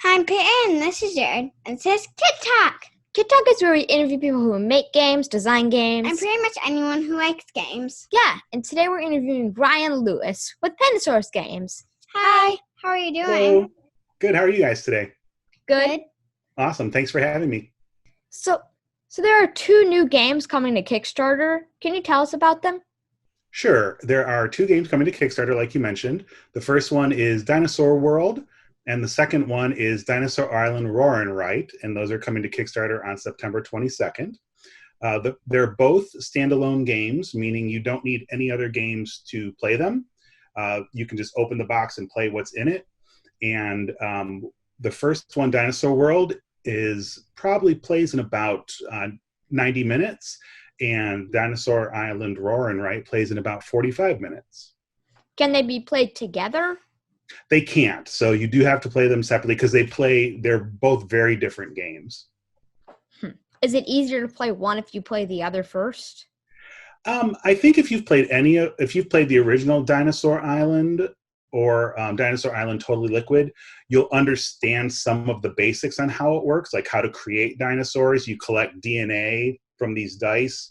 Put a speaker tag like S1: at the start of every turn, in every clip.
S1: Hi, I'm Peyton. This is Jared. And it says Kidtalk.
S2: Kidtalk is where we interview people who make games, design games.
S1: And pretty much anyone who likes games.
S2: Yeah, and today we're interviewing Ryan Lewis with Pandasaurus Games.
S1: Hi, how are you doing?
S3: Hello. Good, how are you guys today?
S2: Good.
S3: Awesome, thanks for having me.
S2: So there are two new games coming to Kickstarter. Can you tell us about them?
S3: Sure, there are two games coming to Kickstarter like you mentioned. The first one is Dinosaur World, and the second one is Dinosaur Island, Rawr and Write, and those are coming to Kickstarter on September 22nd. They're both standalone games, meaning you don't need any other games to play them. You can just open the box and play what's in it. And the first one, Dinosaur World, probably plays in about 90 minutes, and Dinosaur Island, Rawr and Write plays in about 45 minutes.
S2: Can they be played together?
S3: They can't, so you do have to play them separately because they're both very different games.
S2: Is it easier to play one if you play the other first?
S3: I think if you've played the original Dinosaur Island or Dinosaur Island Totally Liquid, you'll understand some of the basics on how it works, like how to create dinosaurs. You collect DNA from these dice,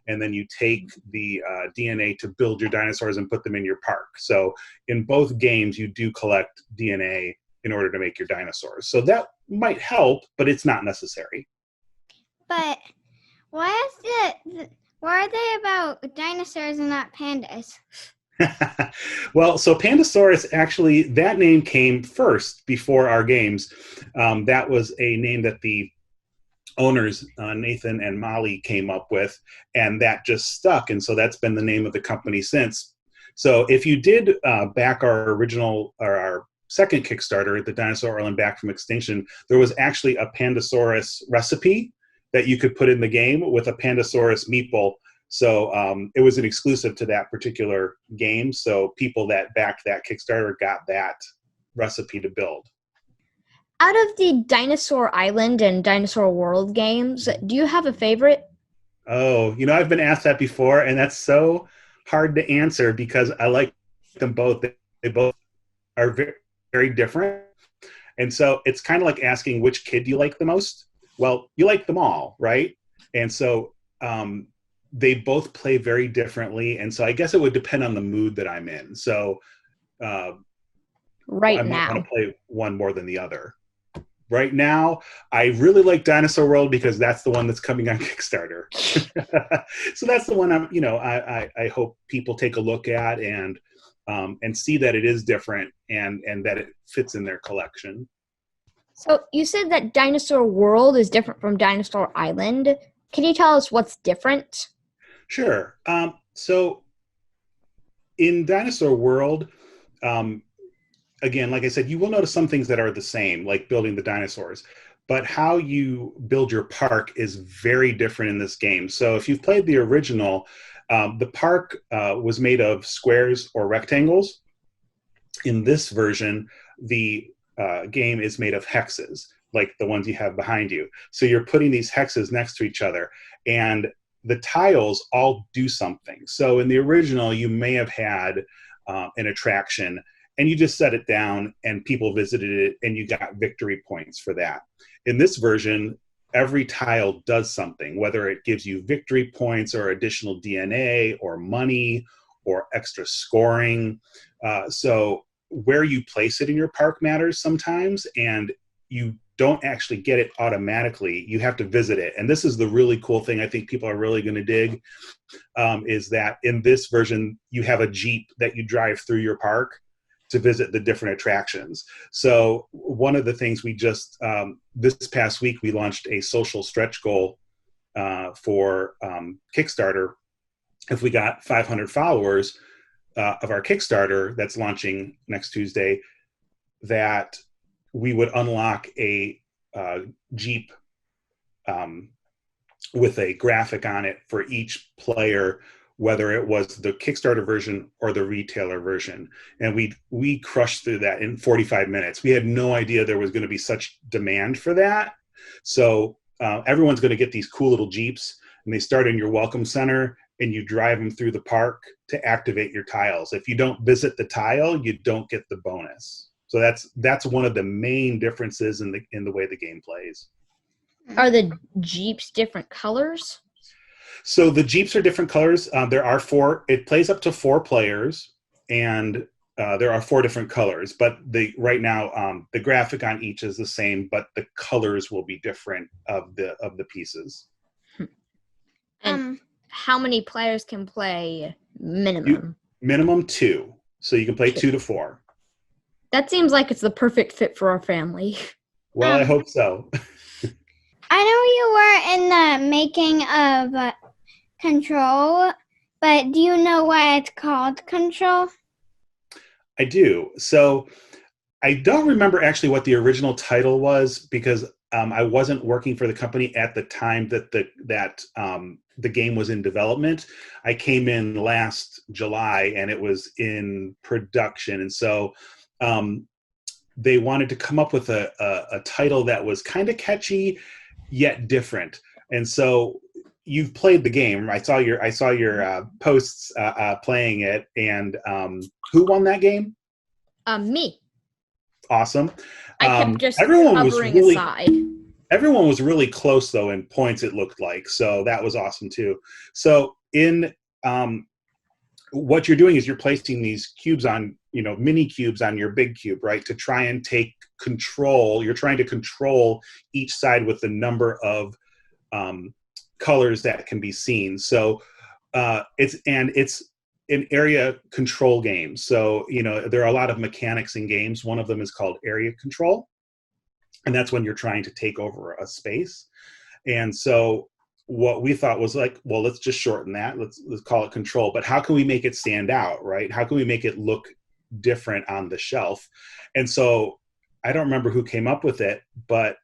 S3: and then you take the DNA to build your dinosaurs and put them in your park. So in both games, you do collect DNA in order to make your dinosaurs. So that might help, but it's not necessary.
S1: But why are they about dinosaurs and not pandas?
S3: Well, so Pandasaurus, actually, that name came first before our games. That was a name that the owners, Nathan and Molly, came up with, and that just stuck, and so that's been the name of the company since. So if you did back our second Kickstarter, the Dinosaur Island Back from Extinction, there was actually a Pandasaurus recipe that you could put in the game with a Pandasaurus meatball. So it was an exclusive to that particular game. So people that backed that Kickstarter got that recipe to build.
S2: Out of the Dinosaur Island and Dinosaur World games, do you have a favorite?
S3: Oh, I've been asked that before, and that's so hard to answer because I like them both. They both are very, very different. And so it's kind of like asking which kid you like the most. Well, you like them all, right? And so they both play very differently. And so I guess it would depend on the mood that I'm in. So I might want to play one more than the other. Right now, I really like Dinosaur World because that's the one that's coming on Kickstarter. So that's the one I hope people take a look at and see that it is different and that it fits in their collection.
S2: So you said that Dinosaur World is different from Dinosaur Island. Can you tell us what's different?
S3: Sure. So in Dinosaur World, again, like I said, you will notice some things that are the same, like building the dinosaurs. But how you build your park is very different in this game. So if you've played the original, the park was made of squares or rectangles. In this version, the game is made of hexes, like the ones you have behind you. So you're putting these hexes next to each other, and the tiles all do something. So in the original, you may have had an attraction, and you just set it down and people visited it and you got victory points for that. In this version, every tile does something, whether it gives you victory points or additional DNA or money or extra scoring. So where you place it in your park matters sometimes, and you don't actually get it automatically. You have to visit it. And this is the really cool thing I think people are really going to dig, is that in this version, you have a Jeep that you drive through your park to visit the different attractions. So one of the things we just, this past week, we launched a social stretch goal for Kickstarter. If we got 500 followers of our Kickstarter that's launching next Tuesday, that we would unlock a Jeep with a graphic on it for each player, whether it was the Kickstarter version or the retailer version. And we crushed through that in 45 minutes. We had no idea there was going to be such demand for that. So everyone's going to get these cool little Jeeps, and they start in your welcome center, and you drive them through the park to activate your tiles. If you don't visit the tile, you don't get the bonus. So that's one of the main differences in the way the game plays.
S2: Are the Jeeps different colors?
S3: So the Jeeps are different colors. There are four. It plays up to 4 players, and there are 4 different colors. But right now the graphic on each is the same, but the colors will be different of the pieces.
S2: And how many players can play minimum?
S3: Minimum 2. So you can play 2 to 4.
S2: That seems like it's the perfect fit for our family.
S3: Well, I hope so.
S1: I know you were in the making of Control, but do you know why it's called Control?
S3: I do. So I don't remember actually what the original title was, because I wasn't working for the company at the time that the game was in development. I came in last July and it was in production, and so they wanted to come up with a title that was kind of catchy yet different. And so you've played the game. I saw your posts playing it, and who won that game?
S2: Me.
S3: Awesome.
S2: I kept just
S3: everyone
S2: hovering
S3: was really,
S2: aside.
S3: Everyone was really close though in points, it looked like. So that was awesome too. So in what you're doing is you're placing these cubes on, mini cubes on your big cube, right? To try and take control. You're trying to control each side with the number of colors that can be seen. So it's an area control game. So, there are a lot of mechanics in games. One of them is called area control. And that's when you're trying to take over a space. And so what we thought was like, well, let's just shorten that. Let's call it control. But how can we make it stand out, right? How can we make it look different on the shelf? And so I don't remember who came up with it, but,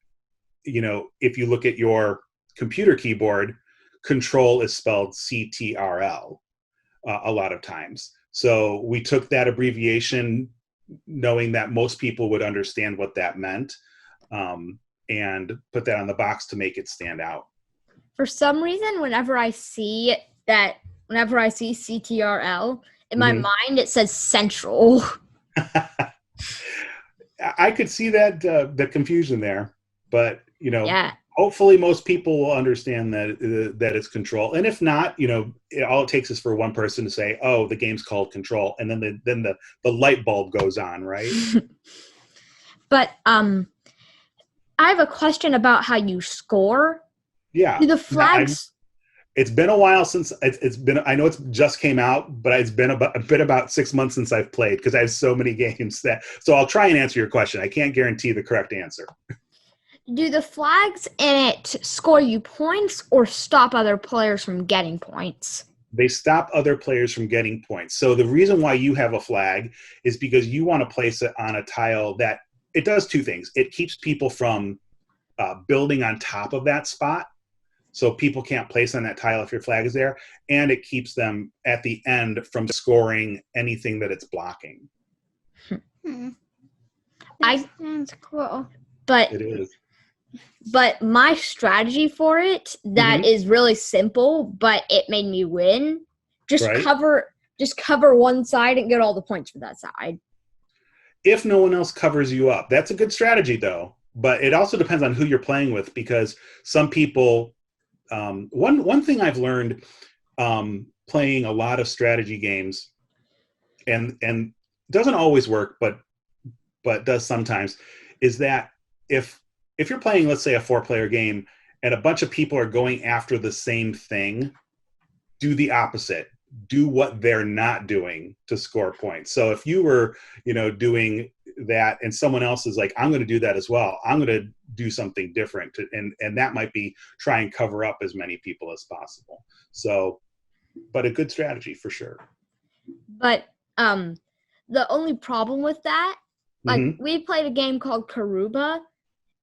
S3: if you look at your computer keyboard, control is spelled CTRL. A lot of times. So we took that abbreviation knowing that most people would understand what that meant, and put that on the box to make it stand out.
S2: For some reason, whenever I see CTRL, in my mind it says central.
S3: I could see that the confusion there, but
S2: Yeah.
S3: hopefully most people will understand that it's control. And if not, all it takes is for one person to say, "Oh, the game's called Control," and then the light bulb goes on, right?
S2: But I have a question about how you score.
S3: Yeah.
S2: Do the flags?
S3: It's been a while since it's been. I know it's just came out, but it's been about 6 months since I've played, because I have so many games So I'll try and answer your question. I can't guarantee the correct answer.
S2: Do the flags in it score you points or stop other players from getting points?
S3: They stop other players from getting points. So the reason why you have a flag is because you want to place it on a tile that it does 2 things. It keeps people from building on top of that spot. So people can't place on that tile if your flag is there. And it keeps them at the end from scoring anything that it's blocking.
S1: That sounds cool.
S2: But
S3: it is.
S2: But my strategy for it that is really simple, but it made me win. Just cover one side and get all the points for that side.
S3: If no one else covers you up, that's a good strategy though. But it also depends on who you're playing with, because some people. One thing I've learned playing a lot of strategy games, and doesn't always work, but does sometimes, is that if you're playing, let's say, a 4-player game and a bunch of people are going after the same thing, do the opposite. Do what they're not doing to score points. So if you were, doing that and someone else is like, I'm going to do that as well. I'm going to do something different. And that might be try and cover up as many people as possible. So, but a good strategy for sure.
S2: But the only problem with that, we played a game called Karuba.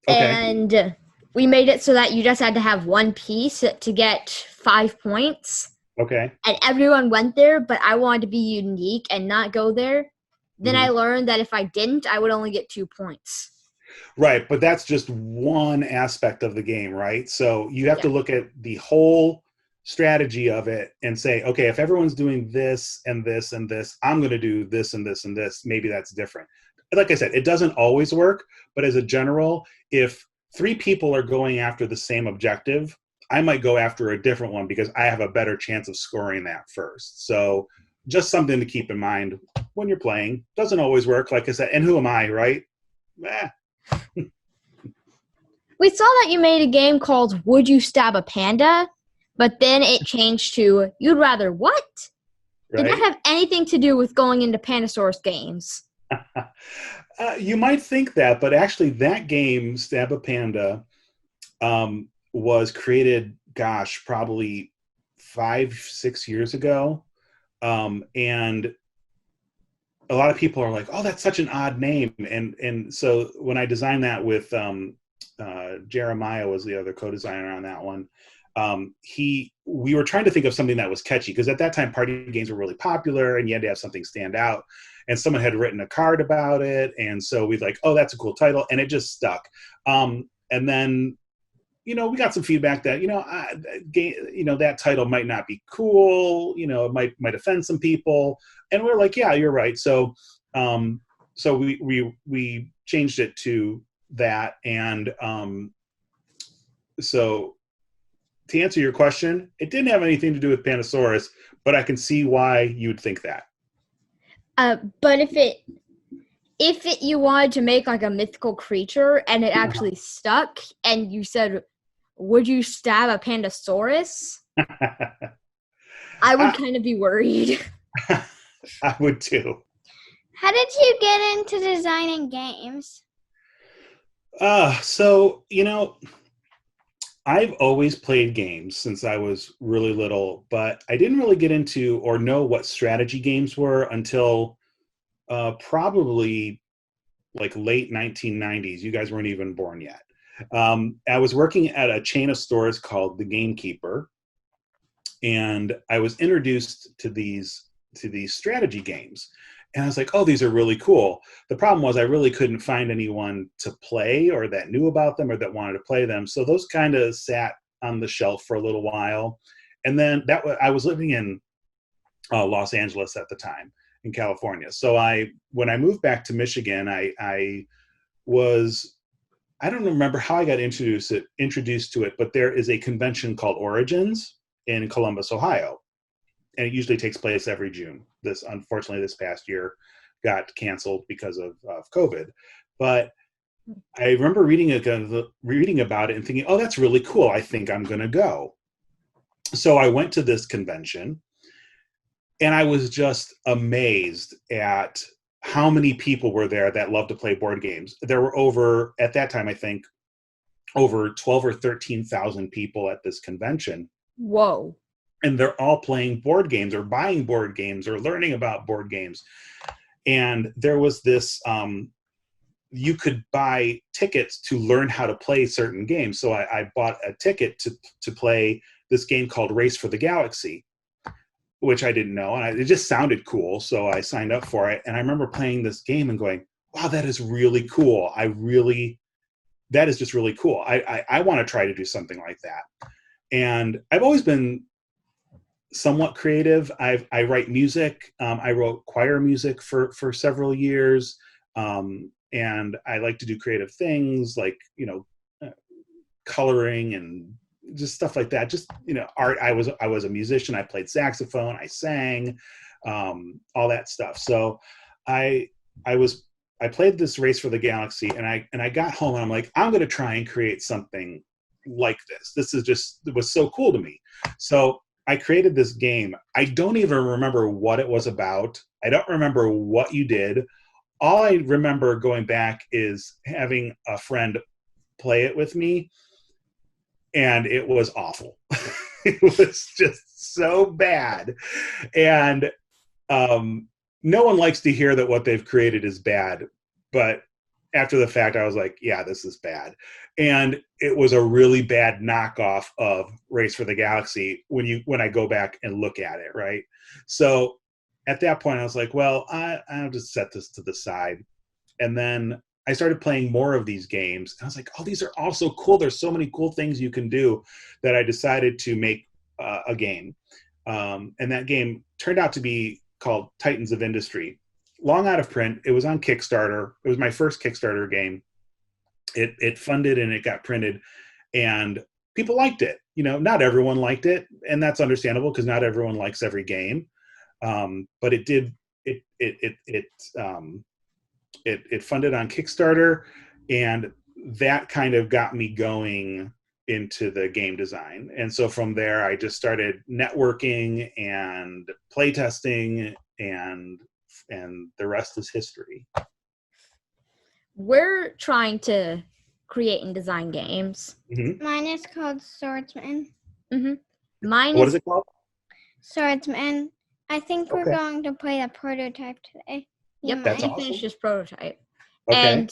S2: And we made it so that you just had to have one piece to get 5 points.
S3: Okay.
S2: And everyone went there, but I wanted to be unique and not go there. Then I learned that if I didn't, I would only get 2 points.
S3: Right, but that's just one aspect of the game, right? So you have to look at the whole strategy of it and say, okay, if everyone's doing this and this and this, I'm going to do this and this and this. Maybe that's different. like I said, it doesn't always work, but as a general, if 3 people are going after the same objective, I might go after a different one because I have a better chance of scoring that first. So just something to keep in mind when you're playing. Doesn't always work, like I said. And who am I, right?
S2: We saw that you made a game called Would You Stab a Panda? But then it changed to You'd Rather What?
S3: Right?
S2: Did that have anything to do with going into Pandasaurus games?
S3: You might think that, but actually that game, Stab a Panda, was created, probably 5-6 years ago. And a lot of people are like, oh, that's such an odd name. And so when I designed that with Jeremiah was the other co-designer on that one, we were trying to think of something that was catchy, because at that time party games were really popular and you had to have something stand out, and someone had written a card about it, and so we like, oh, that's a cool title, and it just stuck. And then we got some feedback that that title might not be cool, it might offend some people, and we're like, yeah, you're right. So we changed it to that, and so to answer your question, it didn't have anything to do with Pandasaurus, but I can see why you'd think that.
S2: But if you wanted to make like a mythical creature and it actually stuck, and you said, "Would you stab a Pandasaurus?" I would kind of be worried.
S3: I would too.
S1: How did you get into designing games?
S3: So I've always played games since I was really little, but I didn't really get into or know what strategy games were until probably like late 1990s. You guys weren't even born yet. I was working at a chain of stores called The Gamekeeper, and I was introduced to these strategy games. And I was like, oh, these are really cool. The problem was I really couldn't find anyone to play or that knew about them or that wanted to play them. So those kind of sat on the shelf for a little while. And then I was living in Los Angeles at the time, in California. So when I moved back to Michigan, I don't remember how I got introduced to it, but there is a convention called Origins in Columbus, Ohio. And it usually takes place every June. Unfortunately, this past year got canceled because of COVID. But I remember reading about it and thinking, oh, that's really cool. I think I'm going to go. So I went to this convention, and I was just amazed at how many people were there that love to play board games. There were at that time, I think, over 12 or 13,000 people at this convention.
S2: Whoa.
S3: And they're all playing board games or buying board games or learning about board games. And there was this, you could buy tickets to learn how to play certain games. So I bought a ticket to play this game called Race for the Galaxy, which I didn't know. And it just sounded cool. So I signed up for it. And I remember playing this game and going, wow, that is really cool. That is just really cool. I want to try to do something like that. And I've always been somewhat creative. I write music. I wrote choir music for several years. And I like to do creative things like, coloring and just stuff like that. Just, art. I was a musician. I played saxophone. I sang, all that stuff. So I played this Race for the Galaxy, and I got home and I'm like, I'm going to try and create something like this. It was so cool to me. So I created this game. I don't even remember what it was about. I don't remember what you did. All I remember going back is having a friend play it with me, and it was awful. It was just so bad. And no one likes to hear that what they've created is bad, but after the fact, I was like, yeah, this is bad. And it was a really bad knockoff of Race for the Galaxy when I go back and look at it, right? So at that point, I was like, well, I'll just set this to the side. And then I started playing more of these games. And I was like, oh, these are all so cool. There's so many cool things you can do that I decided to make a game. And that game turned out to be called Titans of Industry, long out of print. It was on Kickstarter. It was my first Kickstarter game. It funded and it got printed, and people liked it. Not everyone liked it, and that's understandable because not everyone likes every game. But it did. It funded on Kickstarter, and that kind of got me going into the game design. And so from there, I just started networking and playtesting, and the rest is history.
S2: We're trying to create and design games.
S3: Mm-hmm.
S1: Mine is called Swordsman.
S2: Mine
S3: What is it called?
S1: Swordsman. I think we're going to play the prototype today.
S2: Yep,
S3: That's
S2: we
S3: awesome.
S2: finished this prototype.
S3: Okay.
S2: And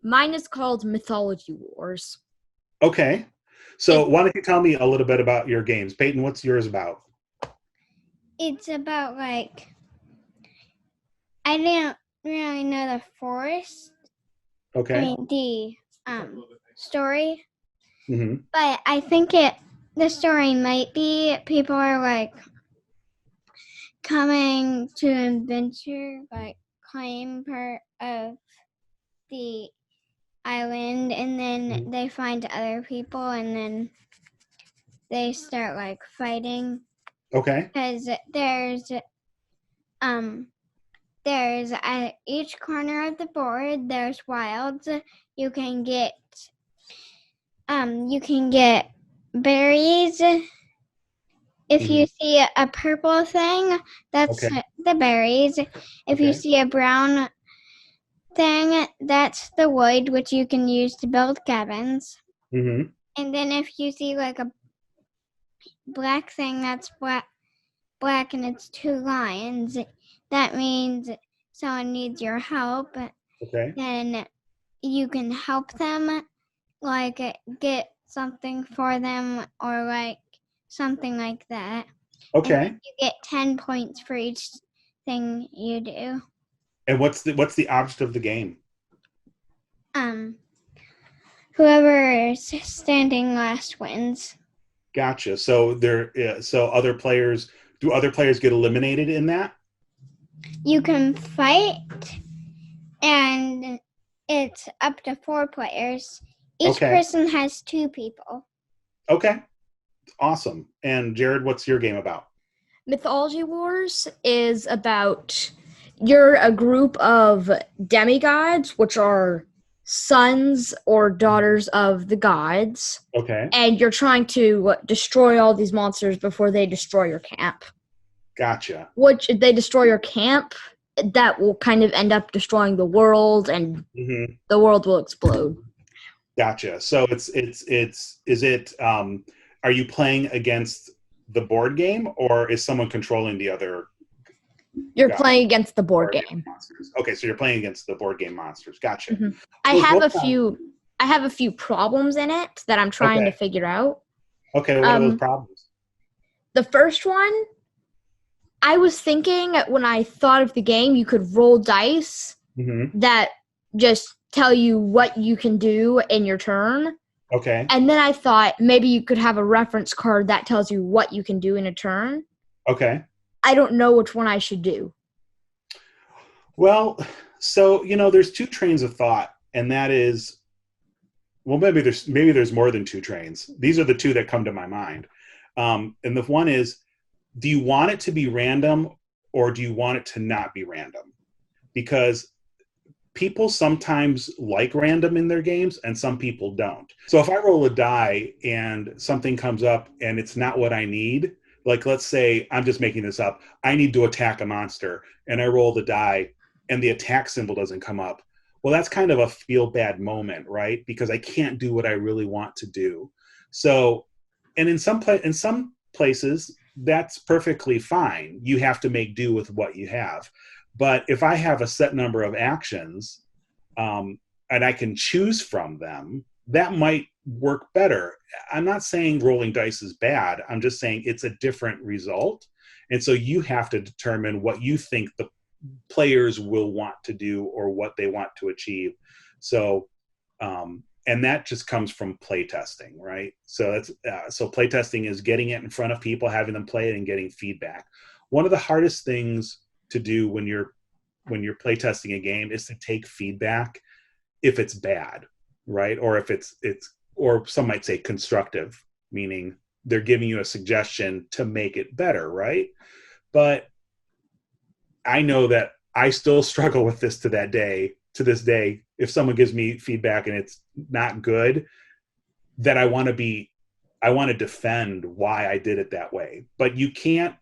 S2: mine is called Mythology Wars.
S3: Okay. So why don't you tell me a little bit about your games? Peyton, what's yours about?
S1: It's about, like, I didn't really know the forest.
S3: Okay.
S1: I mean, the story.
S3: Mm-hmm.
S1: But I think the story might be people are, like, coming to an adventure, like, claim part of the island, and then they find other people, and then they start, like, fighting.
S3: Okay.
S1: Because there's at each corner of the board there's wilds. You can get berries. If you see a purple thing, that's the berries. If you see a brown thing, that's the wood, which you can use to build cabins.
S3: Mm-hmm.
S1: And then if you see, like, a black thing, that's black and it's 2 lions, that means someone needs your help.
S3: Okay.
S1: Then you can help them, like, get something for them, or, like, something like that.
S3: Okay.
S1: And you get 10 points for each thing you do.
S3: And what's the object of the game?
S1: Whoever is standing last wins.
S3: Gotcha. So do other players get eliminated in that?
S1: You can fight, and it's up to 4 players. Each person has 2 people.
S3: Okay. Awesome. And Jared, what's your game about?
S2: Mythology Wars is about you're a group of demigods, which are sons or daughters of the gods.
S3: Okay.
S2: And you're trying to destroy all these monsters before they destroy your camp.
S3: Gotcha.
S2: Which, if they destroy your camp, that will kind of end up destroying the world, and the world will explode.
S3: Gotcha. So are you playing against the board game, or is someone controlling the other?
S2: You're playing against the board game
S3: monsters. Okay, so you're playing against the board game monsters. Gotcha.
S2: Mm-hmm. I have a few problems in it that I'm trying to figure out.
S3: Okay, what are those problems?
S2: The first one, I was thinking when I thought of the game, you could roll dice that just tell you what you can do in your turn.
S3: Okay.
S2: And then I thought maybe you could have a reference card that tells you what you can do in a turn.
S3: Okay.
S2: I don't know which one I should do.
S3: Well, so, there's 2 trains of thought, and that is, well, maybe there's more than 2 trains. These are the 2 that come to my mind. And the one is, do you want it to be random, or do you want it to not be random? Because people sometimes like random in their games, and some people don't. So if I roll a die and something comes up and it's not what I need, like, let's say, I'm just making this up, I need to attack a monster, and I roll the die and the attack symbol doesn't come up. Well, that's kind of a feel bad moment, right? Because I can't do what I really want to do. So, and in some places, that's perfectly fine. You have to make do with what you have. But if I have a set number of actions, and I can choose from them, that might work better. I'm not saying rolling dice is bad. I'm just saying it's a different result. And so you have to determine what you think the players will want to do or what they want to achieve. So, and that just comes from playtesting, right? So so playtesting is getting it in front of people, having them play it, and getting feedback. One of the hardest things to do when you're when you're playtesting a game is to take feedback if it's bad, right? Or if it's or some might say constructive, meaning they're giving you a suggestion to make it better, right? But I know that I still struggle with this to this day. If someone gives me feedback and it's not good, that I want to defend why I did it that way. But you can't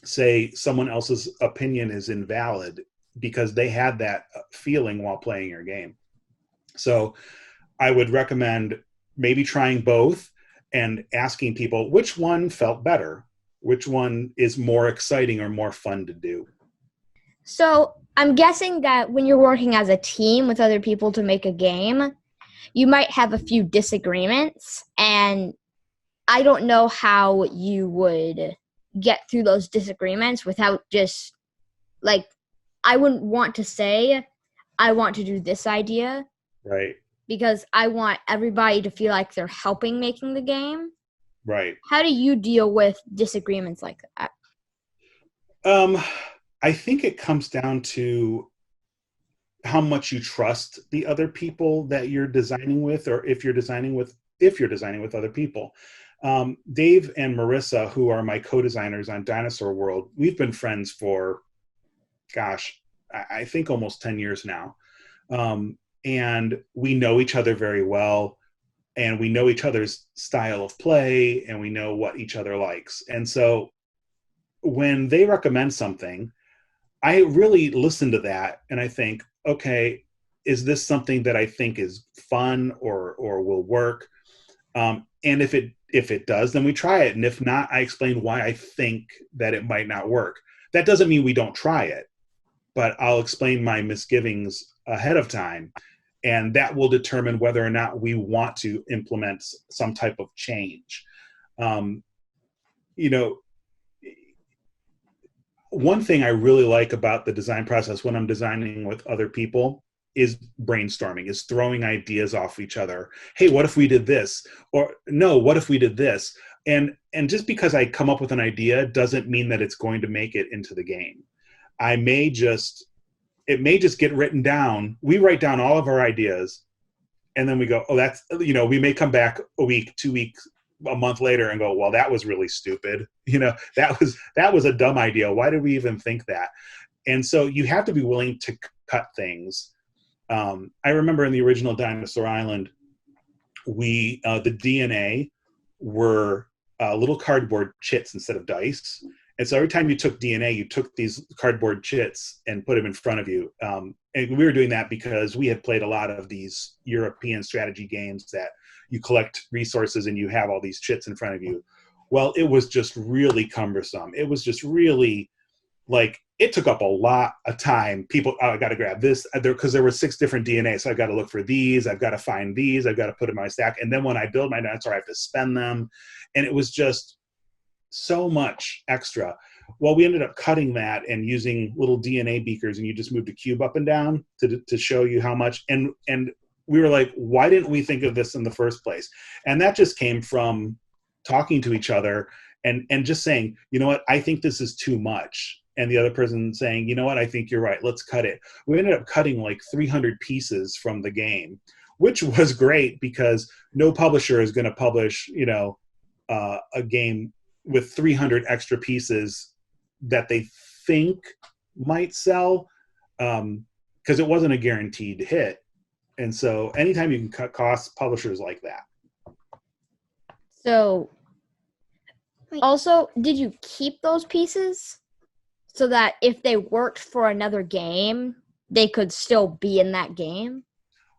S3: say someone else's opinion is invalid because they had that feeling while playing your game. So I would recommend maybe trying both and asking people which one felt better, which one is more exciting or more fun to do.
S2: So I'm guessing that when you're working as a team with other people to make a game, you might have a few disagreements, and I don't know how you would get through those disagreements without just, like, I wouldn't want to say, I want to do this idea.
S3: Right.
S2: Because I want everybody to feel like they're helping making the game.
S3: Right.
S2: How do you deal with disagreements like that?
S3: I think it comes down to how much you trust the other people that you're designing with, or if you're designing with other people. Dave and Marissa, who are my co-designers on Dinosaur World, we've been friends for, gosh, I think almost 10 years now. And we know each other very well, and we know each other's style of play, and we know what each other likes. And so when they recommend something, I really listen to that and I think, okay, is this something that I think is fun or will work? And if it does, then we try it. And if not, I explain why I think that it might not work. That doesn't mean we don't try it, but I'll explain my misgivings ahead of time. And that will determine whether or not we want to implement some type of change. One thing I really like about the design process when I'm designing with other people is brainstorming, is throwing ideas off each other. Hey, what if we did this? Or no, what if we did this? And just because I come up with an idea doesn't mean that it's going to make it into the game. It may just get written down. We write down all of our ideas, and then we go, oh, that's, we may come back a week, 2 weeks, a month later and go, well, that was really stupid. That was a dumb idea. Why did we even think that? And so you have to be willing to cut things. I remember in the original Dinosaur Island, the DNA were little cardboard chits instead of dice. And so every time you took DNA, you took these cardboard chits and put them in front of you. And we were doing that because we had played a lot of these European strategy games that you collect resources and you have all these chits in front of you. Well, it was just really cumbersome. It was just really, like, it took up a lot of time. People, I got to grab this, because there were 6 different DNA. So I've got to look for these. I've got to find these. I've got to put them in my stack. And then when I build my dinosaur, I have to spend them. And it was just so much extra. Well, we ended up cutting that and using little DNA beakers, and you just moved a cube up and down to show you how much. And we were like, why didn't we think of this in the first place? And that just came from talking to each other and just saying, you know what, I think this is too much. And the other person saying, you know what, I think you're right, let's cut it. We ended up cutting like 300 pieces from the game, which was great because no publisher is going to publish, a game with 300 extra pieces that they think might sell, because it wasn't a guaranteed hit. And so anytime you can cut costs, publishers like that.
S2: So also, did you keep those pieces so that if they worked for another game, they could still be in that game?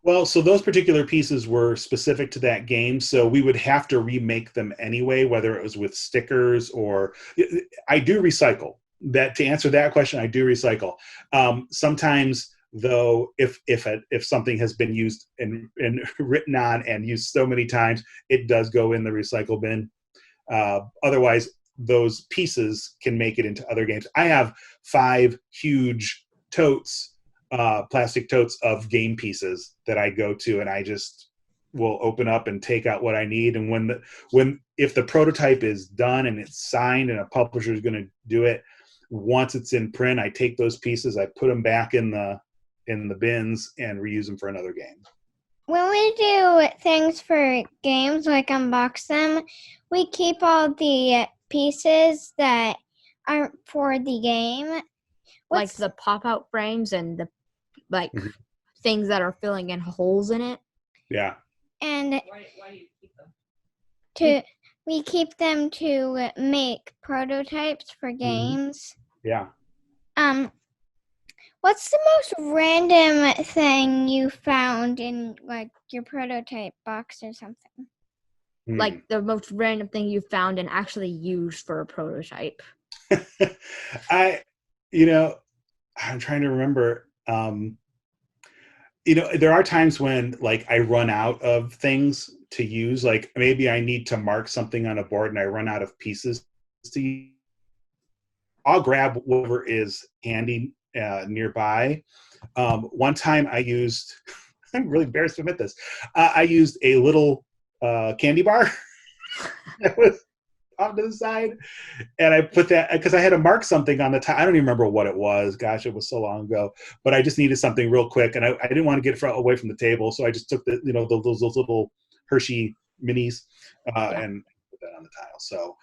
S3: Well, so those particular pieces were specific to that game, so we would have to remake them anyway, whether it was with stickers or... I do recycle. To answer that question, I do recycle. Sometimes, though, if something has been used and written on and used so many times, it does go in the recycle bin. Otherwise, those pieces can make it into other games. I have 5 huge totes, plastic totes of game pieces that I go to, and I just will open up and take out what I need. And if the prototype is done and it's signed and a publisher is going to do it, once it's in print, I take those pieces, I put them back in the bins and reuse them for another game.
S1: When we do things for games, like unbox them, we keep all the pieces that aren't for the game.
S2: Like the pop-out frames and the things that are filling in holes in it.
S3: Yeah.
S1: And
S4: why do you keep them?
S1: we keep them to make prototypes for games.
S3: Yeah.
S1: What's the most random thing you found in like your prototype box or something?
S2: Like the most random thing you found and actually used for a prototype?
S3: I'm trying to remember. There are times when like I run out of things to use. Like maybe I need to mark something on a board and I run out of pieces to use. I'll grab whatever is handy nearby. One time I used, I'm really embarrassed to admit this, I used a little candy bar that was off to the side, and I put that because I had to mark something on the top. I don't even remember what it was. Gosh, it was so long ago. But I just needed something real quick, and I didn't want to get it away from the table, so I just took those little Hershey minis and put that on the tile. So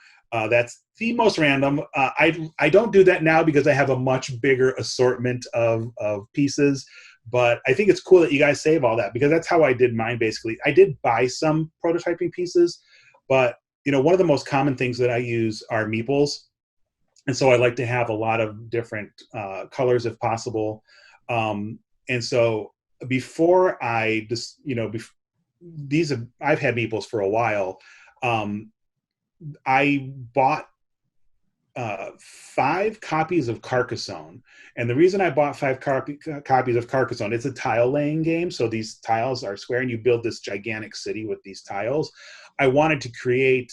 S3: that's the most random. I don't do that now because I have a much bigger assortment of pieces. But I think it's cool that you guys save all that because that's how I did mine. Basically, I did buy some prototyping pieces, but one of the most common things that I use are meeples. And so I like to have a lot of different colors if possible. And so before I just, I've had meeples for a while. I bought 5 copies of Carcassonne. And the reason I bought 5 copies of Carcassonne, it's a tile laying game. So these tiles are square and you build this gigantic city with these tiles. I wanted to create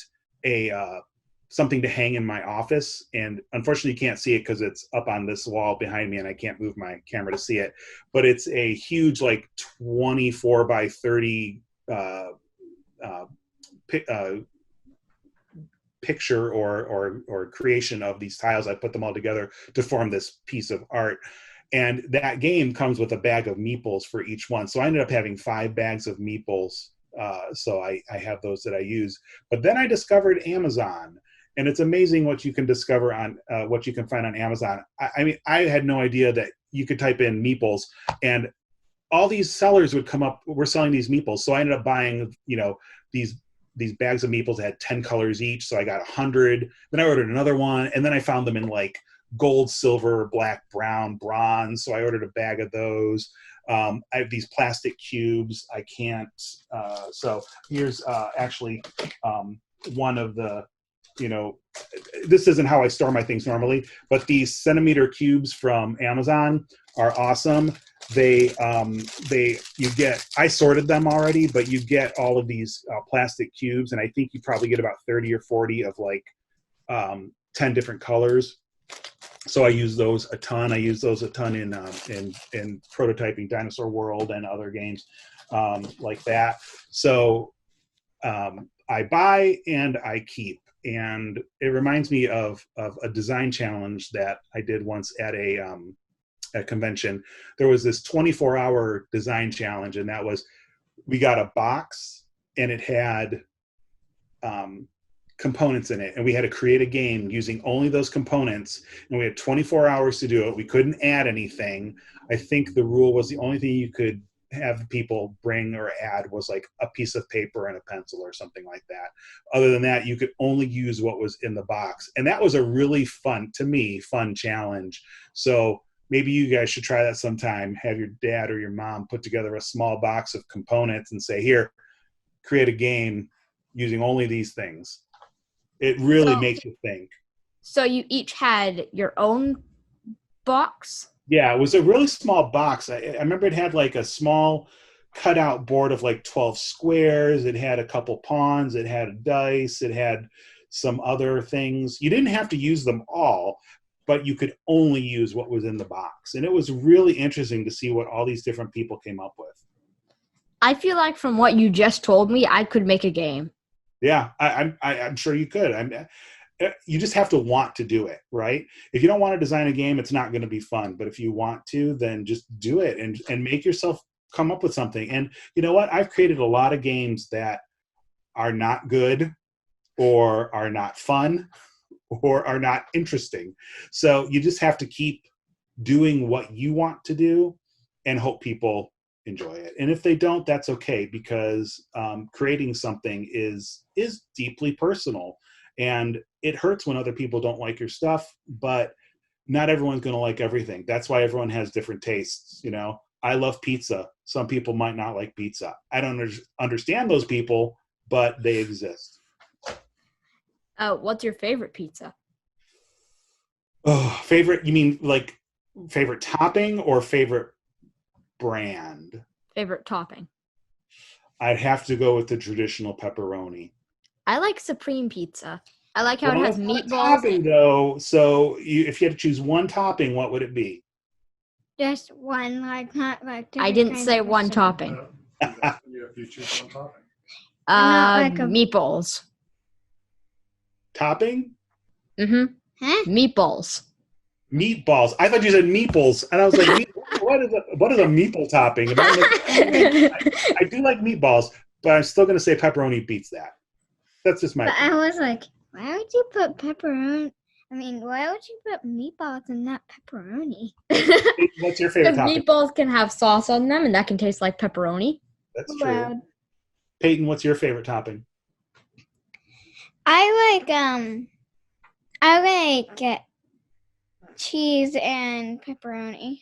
S3: something to hang in my office. And unfortunately you can't see it because it's up on this wall behind me and I can't move my camera to see it. But it's a huge, like 24 by 30 picture or creation of these tiles. I put them all together to form this piece of art. And that game comes with a bag of meeples for each one. So I ended up having 5 bags of meeples. So I have those that I use. But then I discovered Amazon. And it's amazing what you can discover on what you can find on Amazon. I mean, I had no idea that you could type in meeples and all these sellers would come up, we're selling these meeples. So I ended up buying, these bags of meeples that had 10 colors each. So I got 100. Then I ordered another one. And then I found them in like gold, silver, black, brown, bronze. So I ordered a bag of those. I have these plastic cubes. I can't. So here's actually one of the, this isn't how I store my things normally, but these centimeter cubes from Amazon are awesome. I sorted them already, but you get all of these plastic cubes, and I think you probably get about 30 or 40 of like 10 different colors. So I use those a ton. I use those a ton in prototyping Dinosaur World and other games like that. So I buy and I keep. And it reminds me of a design challenge that I did once at a convention. There was this 24-hour design challenge, and that was, we got a box and it had components in it, and we had to create a game using only those components, and we had 24 hours to do it. We couldn't add anything. I think the rule was the only thing you could have people bring or add was like a piece of paper and a pencil or something like that. Other than that, you could only use what was in the box. And that was a really fun challenge. So maybe you guys should try that sometime. Have your dad or your mom put together a small box of components and say, here, create a game using only these things. It really makes you think.
S2: So you each had your own box?
S3: Yeah, it was a really small box. I remember it had like a small cutout board of like 12 squares. It had a couple pawns. It had a dice. It had some other things. You didn't have to use them all, but you could only use what was in the box. And it was really interesting to see what all these different people came up with.
S2: I feel like from what you just told me, I could make a game.
S3: Yeah, I'm sure you could. you just have to want to do it, right? If you don't want to design a game, it's not going to be fun. But if you want to, then just do it and make yourself come up with something. And you know what? I've created a lot of games that are not good or are not fun or are not interesting. So you just have to keep doing what you want to do and hope people enjoy it. And if they don't, that's okay, because creating something is deeply personal. And it hurts when other people don't like your stuff, but not everyone's going to like everything. That's why everyone has different tastes. You know, I love pizza. Some people might not like pizza. I don't understand those people, but they exist.
S2: What's your favorite pizza?
S3: Oh, favorite? You mean like favorite topping or favorite brand?
S2: Favorite topping.
S3: I'd have to go with the traditional pepperoni.
S2: I like supreme pizza. I like how it has meatballs.
S3: Topping though, so if you had to choose one topping, what would it be?
S1: Just one, like not like.
S2: I didn't say one topping.
S5: You choose one topping.
S1: Not like a-
S2: Meatballs.
S3: Topping?
S2: Mm-hmm.
S1: Huh?
S2: Meatballs.
S3: Meatballs. I thought you said meeples, and I was like, what is a meeple topping? I do like meatballs, but I'm still going to say pepperoni beats that. That's just my.
S1: But I was like, why would you put pepperoni? I mean, why would you put meatballs and not pepperoni?
S3: What's your favorite topping?
S2: Meatballs can have sauce on them, and that can taste like pepperoni.
S3: That's true.
S1: Well,
S3: Peyton, what's your favorite topping?
S1: I like cheese and pepperoni.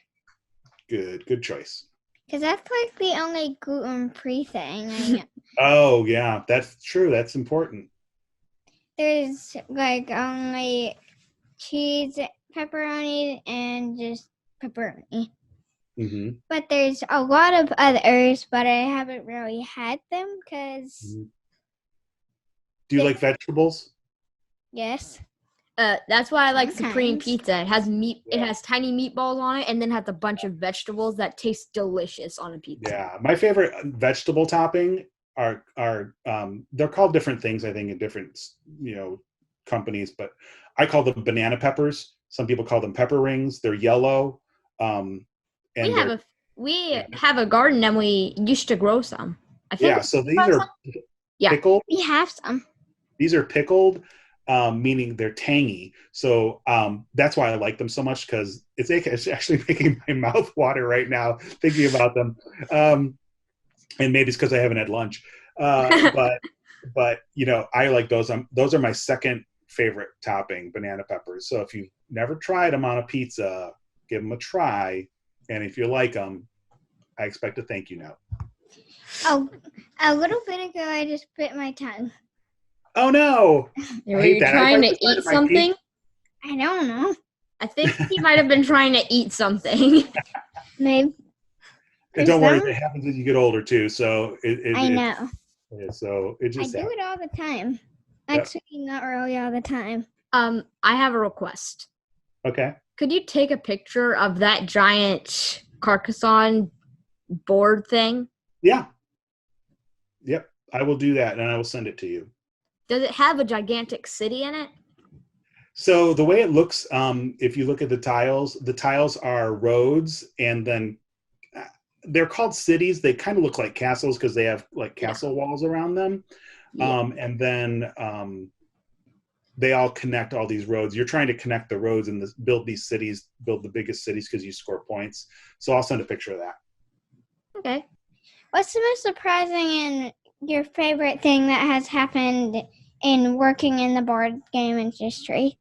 S3: Good choice.
S1: Because that's like the only gluten-free thing. I know.
S3: Oh yeah, that's true. That's important.
S1: There's like only cheese, pepperoni, and just pepperoni.
S3: Mm-hmm.
S1: But there's a lot of others, but I haven't really had them because,
S3: Do you like vegetables?
S1: yes.
S2: That's why I like supreme
S1: Sometimes.
S2: pizza. It has meat. It has tiny meatballs on it, and then has a bunch of vegetables that taste delicious on a pizza.
S3: Yeah, my favorite vegetable topping are they're called different things, I think, in different companies, but I call them banana peppers. Some people call them pepper rings. They're yellow. And
S2: we have a garden, and we used to grow some. I think.
S3: Yeah, so these are pickled.
S1: We have some.
S3: These are pickled, meaning they're tangy. So that's why I like them so much, because it's actually making my mouth water right now thinking about them. And maybe it's because I haven't had lunch. But I like those. Those are my second favorite topping, banana peppers. So if you've never tried them on a pizza, give them a try. And if you like them, I expect a thank you note.
S1: Oh, a little bit ago, I just bit my tongue.
S3: Oh no!
S2: Were you trying to eat something?
S1: I don't know.
S2: I think he might have been trying to eat something.
S1: Maybe.
S3: And don't worry, it happens as you get older too. So
S1: I know.
S3: So it just
S1: I do it all the time. Actually, not really all the time.
S2: I have a request.
S3: Okay.
S2: Could you take a picture of that giant Carcassonne board thing?
S3: Yeah. Yep. I will do that, and I will send it to you.
S2: Does it have a gigantic city in it?
S3: So the way it looks, if you look at the tiles are roads, and then they're called cities. They kind of look like castles because they have like castle walls around them.
S2: Yeah.
S3: And then they all connect all these roads. You're trying to connect the roads and build these cities, build the biggest cities because you score points. So I'll send a picture of that.
S2: Okay.
S1: What's the most surprising and your favorite thing that has happened in working in the board game industry?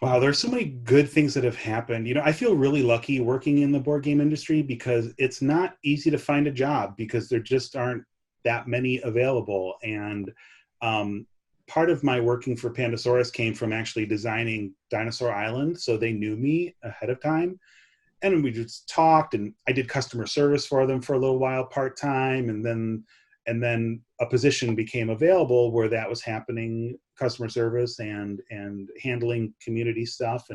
S3: Wow, there's so many good things that have happened. I feel really lucky working in the board game industry because it's not easy to find a job because there just aren't that many available. And part of my working for Pandasaurus came from actually designing Dinosaur Island. So they knew me ahead of time. And we just talked, and I did customer service for them for a little while part-time. And then a position became available where that was happening, customer service and handling community stuff.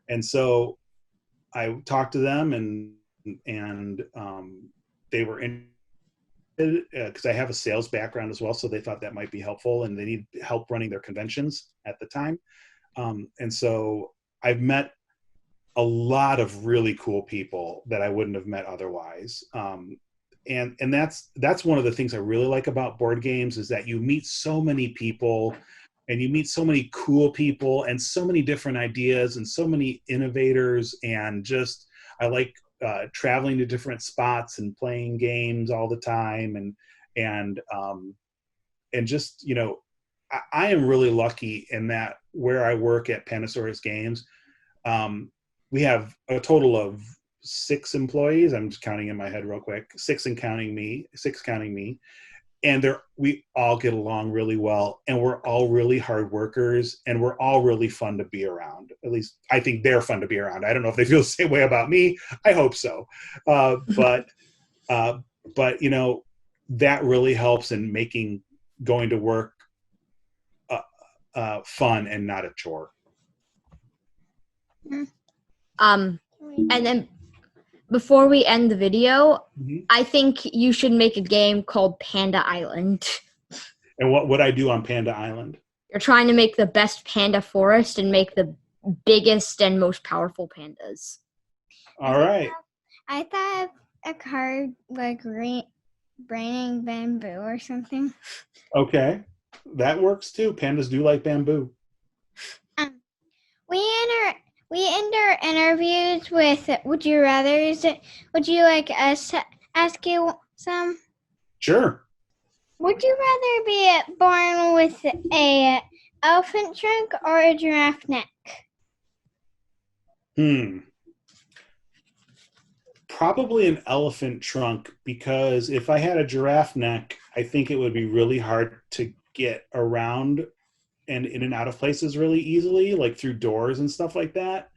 S3: And so I talked to them and they were because I have a sales background as well, so they thought that might be helpful, and they need help running their conventions at the time. And so I've met a lot of really cool people that I wouldn't have met otherwise. And that's one of the things I really like about board games, is that you meet so many people, and you meet so many cool people, and so many different ideas, and so many innovators. And just, I like traveling to different spots and playing games all the time, and just, you know, I am really lucky in that where I work at Pandasaurus Games, we have a total of 6 employees. I'm just counting in my head real quick, 6 counting me, and we all get along really well, and we're all really hard workers, and we're all really fun to be around. At least I think they're fun to be around. I don't know if they feel the same way about me. I hope so. But you know, that really helps in making going to work fun and not a chore.
S2: And then before we end the video, I think you should make a game called Panda Island.
S3: And what would I do on Panda Island?
S2: You're trying to make the best panda forest and make the biggest and most powerful pandas.
S3: All right.
S1: I thought a card like braining bamboo or something.
S3: Okay. That works too. Pandas do like bamboo.
S1: We end our interviews with would you rathers. Would you like us to ask you some? Sure. Would you rather be born with a elephant trunk or a giraffe neck?
S3: Probably an elephant trunk, because if I had a giraffe neck, I think it would be really hard to get around and in and out of places really easily, like through doors and stuff like that.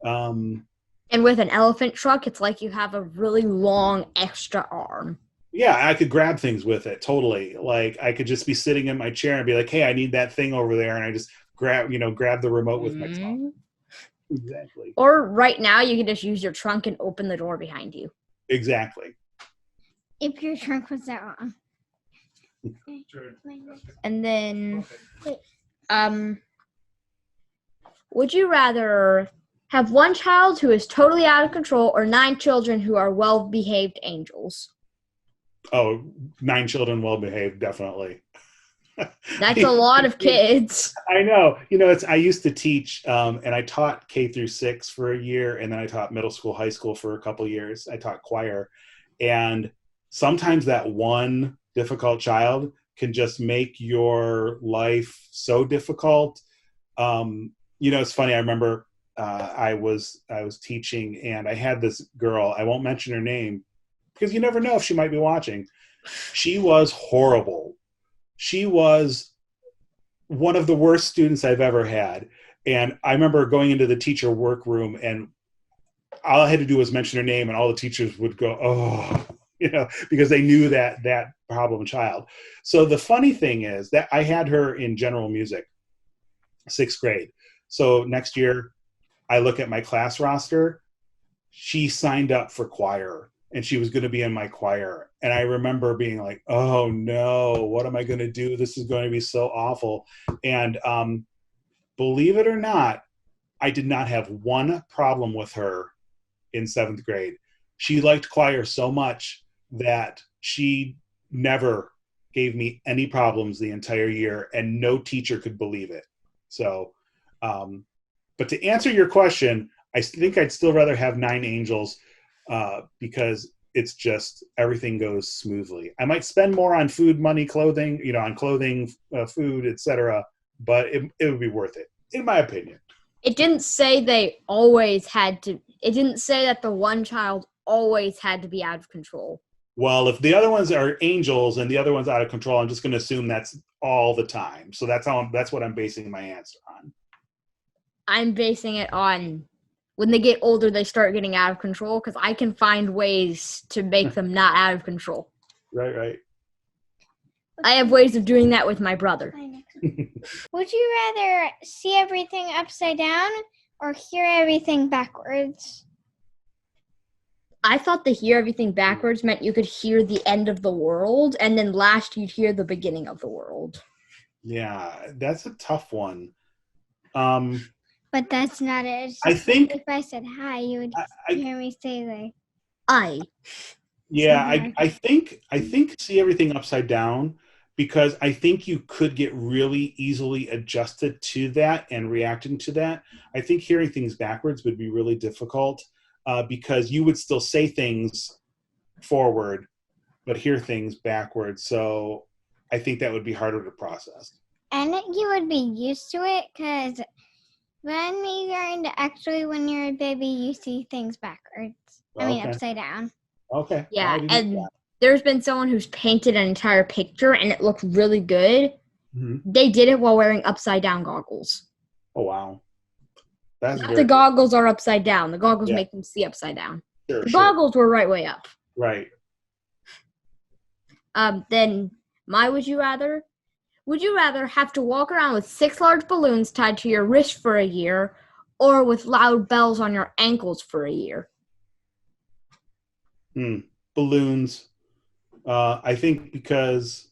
S2: And with an elephant trunk, it's like you have a really long extra arm.
S3: Yeah, I could grab things with it, totally. Like, I could just be sitting in my chair and be like, hey, I need that thing over there, and I just grab the remote with my tongue. Exactly.
S2: Or right now, you can just use your trunk and open the door behind you.
S3: Exactly.
S1: If your trunk was that long.
S2: And then, would you rather have one child who is totally out of control or 9 children who are well-behaved angels?
S3: Oh, 9 children well-behaved, definitely.
S2: That's a lot of kids.
S3: I know. You know, I used to teach, and I taught K through 6 for a year, and then I taught middle school, high school for a couple years. I taught choir. And sometimes that one difficult child can just make your life so difficult. You know, it's funny. I remember I was teaching, and I had this girl. I won't mention her name because you never know if she might be watching. She was horrible. She was one of the worst students I've ever had. And I remember going into the teacher workroom, and all I had to do was mention her name, and all the teachers would go, oh, you know, because they knew that problem child. So the funny thing is that I had her in general music, 6th grade. So next year, I look at my class roster. She signed up for choir, and she was going to be in my choir. And I remember being like, oh no, what am I going to do? This is going to be so awful. And believe it or not, I did not have one problem with her in 7th grade. She liked choir so much that she never gave me any problems the entire year, and no teacher could believe it. So, but to answer your question, I think I'd still rather have 9 angels because it's just everything goes smoothly. I might spend more on food, money, clothing, you know, on clothing, food, etc., but it would be worth it, in my opinion.
S2: It didn't say they always had to. It didn't say that the one child always had to be out of control.
S3: Well, if the other ones are angels and the other one's out of control, I'm just going to assume that's all the time. So that's what I'm basing my answer on.
S2: I'm basing it on when they get older, they start getting out of control, because I can find ways to make them not out of control.
S3: Right.
S2: I have ways of doing that with my brother.
S1: Would you rather see everything upside down or hear everything backwards?
S2: I thought the hear everything backwards meant you could hear the end of the world, and then last you'd hear the beginning of the world.
S3: Yeah, that's a tough one.
S1: But that's not it. It's
S3: I
S1: just
S3: think
S1: if I said hi, you would hear me say like
S2: I.
S3: Yeah,
S1: Something
S3: I think see everything upside down, because I think you could get really easily adjusted to that and reacting to that. I think hearing things backwards would be really difficult because you would still say things forward, but hear things backwards. So I think that would be harder to process.
S1: And you would be used to it because when you're a baby, you see things backwards. I mean,
S3: Okay.
S1: upside down.
S3: Okay.
S2: Yeah,
S3: I didn't
S2: and
S3: know
S2: there's been someone who's painted an entire picture and it looked really good.
S3: that. Mhm.
S2: They did it while wearing upside down goggles.
S3: Oh wow. That's
S2: Not
S3: very
S2: the goggles are upside down. The goggles
S3: Yeah.
S2: make them see upside down.
S3: sure,
S2: The
S3: sure.
S2: goggles were right way up.
S3: Right.
S2: Then my would you rather? Would you rather have to walk around with 6 large balloons tied to your wrist for a year, or with loud bells on your ankles for a year?
S3: Balloons. I think because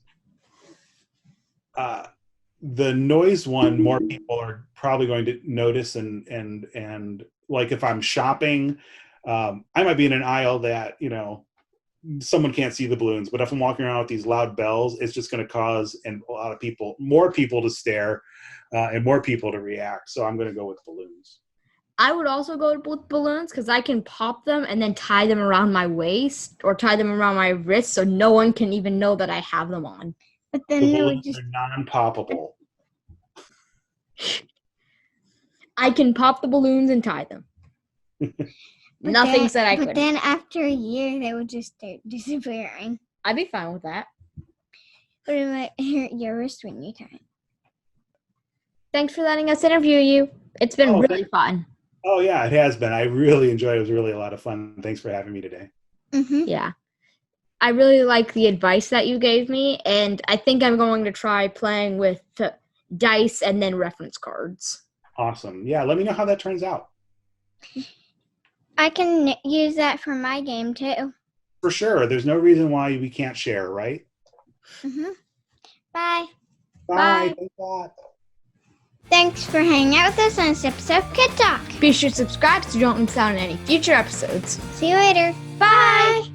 S3: the noise one, more people are probably going to notice, and like if I'm shopping, I might be in an aisle that someone can't see the balloons, but if I'm walking around with these loud bells, it's just going to cause a lot of people, more people to stare, and more people to react. So I'm going to go with balloons.
S2: I would also go with balloons because I can pop them and then tie them around my waist or tie them around my wrist so no one can even know that I have them on.
S1: But
S3: The
S1: then they would
S3: balloons
S1: just
S3: are non-poppable.
S2: I can pop the balloons and tie them. Nothing said I
S1: But
S2: couldn't.
S1: then after a year, they would just start disappearing.
S2: I'd be fine with that.
S1: But it might hurt your wrist when you tie it.
S2: Thanks for letting us interview you. It's been
S3: Oh,
S2: really fun.
S3: Oh yeah, it has been. I really enjoyed it. It was really a lot of fun. Thanks for having me today.
S1: Mm-hmm.
S2: Yeah. I really like the advice that you gave me, and I think I'm going to try playing with dice and then reference cards.
S3: Awesome. Yeah, let me know how that turns out.
S1: I can use that for my game too.
S3: For sure. There's no reason why we can't share, right?
S1: Mm-hmm. Bye.
S3: Bye. Thanks a lot.
S1: Thanks for hanging out with us on this episode of Kidtalk.
S2: Be sure to subscribe so you don't miss out on any future episodes.
S1: See you later. Bye.